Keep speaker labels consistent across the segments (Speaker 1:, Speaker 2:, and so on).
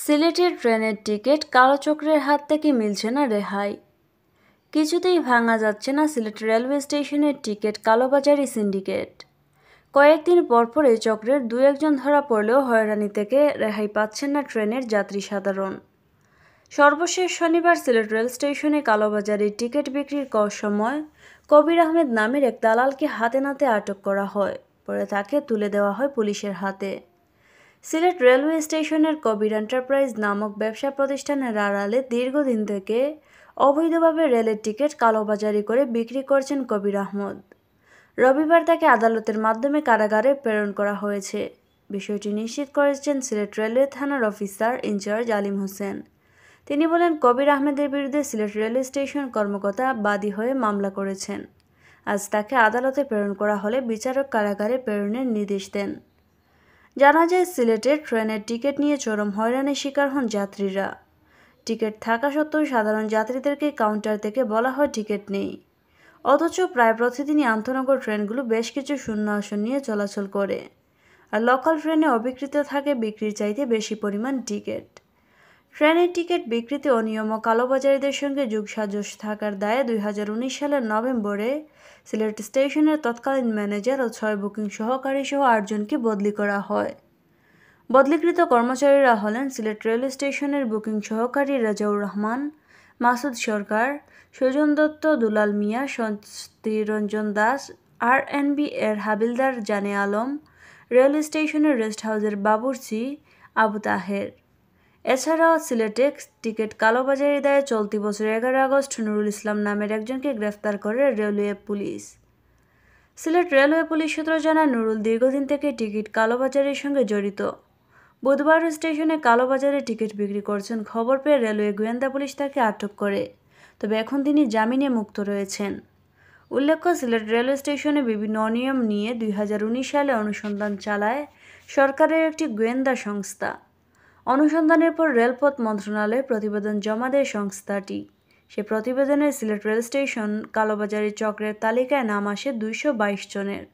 Speaker 1: সিলেটের ট্রেনের টিকিট কালো চক্রের হাত থেকে মিলছে না রেহাই। কিছুতেই ভাঙা যাচ্ছে না সিলেট রেলওয়ে স্টেশনের টিকিট কালোবাজারি সিন্ডিকেট। কয়েকদিন পরপর এই চক্রের দু একজন ধরা পড়লেও হয়রানি থেকে রেহাই পাচ্ছেন না ট্রেনের যাত্রী সাধারণ। সর্বশেষ শনিবার সিলেট রেল স্টেশনে কালোবাজারি টিকিট বিক্রির সময় কবির আহমেদ নামের এক দালালকে হাতে নাতে আটক করা হয়, পরে তাকে তুলে দেওয়া হয় পুলিশের হাতে। সিলেট রেলওয়ে স্টেশনের কবির এন্টারপ্রাইজ নামক ব্যবসা প্রতিষ্ঠানের আড়ালে দীর্ঘদিন থেকে অবৈধভাবে রেলের টিকিট কালোবাজারি করে বিক্রি করছেন কবির আহমদ। রবিবার তাকে আদালতের মাধ্যমে কারাগারে প্রেরণ করা হয়েছে। বিষয়টি নিশ্চিত করেছেন সিলেট রেলওয়ে থানার অফিসার ইনচার্জ আলিম হোসেন। তিনি বলেন, কবির আহমেদের বিরুদ্ধে সিলেট রেলওয়ে স্টেশন কর্মকর্তা বাদী হয়ে মামলা করেছেন। আজ তাকে আদালতে প্রেরণ করা হলে বিচারক কারাগারে প্রেরণের নির্দেশ দেন। জানা যায়, সিলেটের ট্রেনের টিকিট নিয়ে চরম হয়রানির শিকার হন যাত্রীরা। টিকিট থাকা সত্ত্বেও সাধারণ যাত্রীদেরকে কাউন্টার থেকে বলা হয় টিকিট নেই, অথচ প্রায় প্রতিদিনই আন্তনগর ট্রেনগুলো বেশ কিছু শূন্য আসন নিয়ে চলাচল করে, আর লোকাল ট্রেনে অবিকৃত থাকে বিক্রির চাইতে বেশি পরিমাণ টিকিট। ট্রেনের টিকিট বিক্রিতে অনিয়ম ও কালোবাজারিদের সঙ্গে যোগসাজশ থাকার দায়ে 2019 সালের নভেম্বরে সিলেট স্টেশনের তৎকালীন ম্যানেজার ও 6 বুকিং সহকারী সহ 8 জনকে বদলি করা হয়। বদলিকৃত কর্মচারীরা হলেন সিলেট রেল স্টেশনের বুকিং সহকারী রাজাউর রহমান, মাসুদ সরকার, সুজন দত্ত, দুলাল মিয়া, স্বস্তিরঞ্জন দাস, RNB এর হাবিলদার জানে আলম, রেল স্টেশনের রেস্ট হাউসের বাবুর্চি আবু তাহের। এছাড়াও সিলেটে টিকিট কালোবাজারি দায়ে চলতি বছর 11 আগস্ট নুরুল ইসলাম নামের একজনকে গ্রেফতার করে railway police. Sylhet railway police সূত্র জানায়, নুরুল দীর্ঘদিন থেকে টিকিট কালোবাজারির সঙ্গে জড়িত। বুধবার স্টেশনে কালোবাজারে টিকিট বিক্রি করছেন খবর পেয়ে রেলওয়ে গোয়েন্দা পুলিশ তাকে আটক করে, তবে এখন তিনি জামিনে মুক্ত রয়েছেন। উল্লেখ্য, সিলেট রেলওয়ে স্টেশনে বিভিন্ন অনিয়ম নিয়ে 2019 সালে অনুসন্ধান চালায় সরকারের একটি গোয়েন্দা সংস্থা। অনুসন্ধানের পর রেলপথ মন্ত্রণালয়ে প্রতিবেদন জমা দেয় সংস্থাটি। সে প্রতিবেদনে সিলেট রেল স্টেশন কালোবাজারি চক্রের তালিকায় নাম আসে 222 জনের।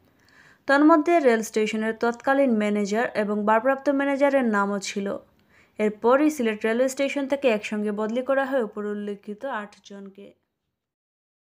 Speaker 1: তন্মধ্যে রেল স্টেশনের তৎকালীন ম্যানেজার এবং ভারপ্রাপ্ত ম্যানেজারের নামও ছিল। এরপরই সিলেট রেলওয়ে স্টেশন থেকে একসঙ্গে বদলি করা হয় উপর উল্লেখিত 8 জনকে।